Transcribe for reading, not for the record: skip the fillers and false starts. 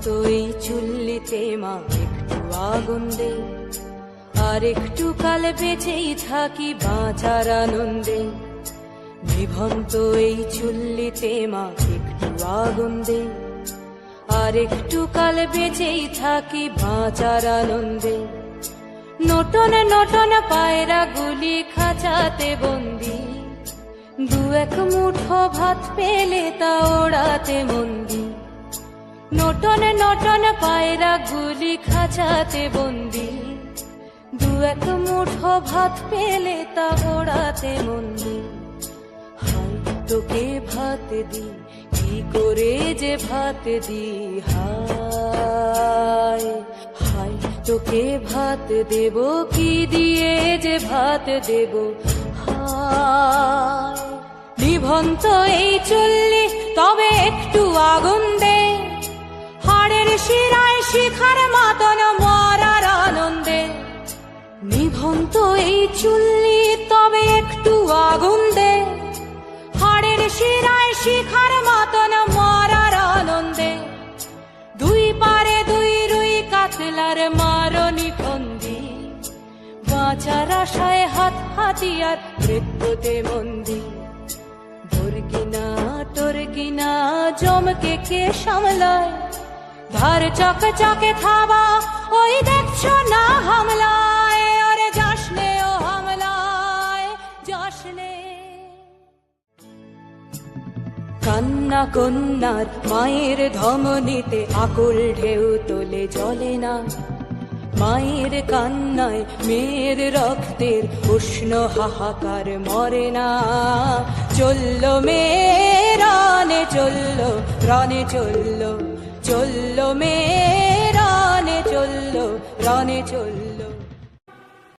নিভন্ত এই চুল্লিতে মা একটু আগুন দে, আর একটু কাল বেঁচেই থাকি বাঁচার আনন্দে। নিভন্ত এই চুল্লিতে মা একটু আগুন দে, আর একটু কাল বেঁচেই থাকি বাঁচার আনন্দে। নটন নটন পায়রা গুলি খাঁচাতে বন্দি, দু এক মুঠো ভাত পেলে তা ওড়াতে মন্দি। নটন নটন পায়রা গুলি খাঁচাতে বন্দি, দু এক মুঠো ভাত পেলে তা ওড়াতে মন্দি। হাই তোকে ভাত দি, কি করে যে ভাত দি, হায় হায় তোকে ভাত দেব, কি দিয়ে যে ভাত দেব, হায়। নিভন্ত এই চুল্লি তবে একটু আগুন দে, হাড়ের শিরায় শিখার মতন মরার আনন্দে। নিভন্ত এই চুল্লি তবে একটু আগুন দে, হাড়ের শিরায় শিখার মতন মরার আনন্দে। দুই পারে দুই রুই কাতলার মারনি ফন্দি, বাঁচার আশায় হাত হাতিয়ার মৃত্যুতে মন্দি। তোর কিনা তোর কিনা জমকে কে সামলায়, ধার চকে চকে থাবা ওই দেখছো না হামলায়। ওরে যাসনে ও হামলায় যাসনে। কান্না কন্যার মায়ের ধমনীতে আকুল ঢেউ তোলে জলে না, মায়ের কান্নায় মেয়ের রক্তের উষ্ণ হাহাকার মরে না। চললো মেয়ে রানে চললো, রানে চললো, চললো মেয়ে রানে চললো, রানে চললো।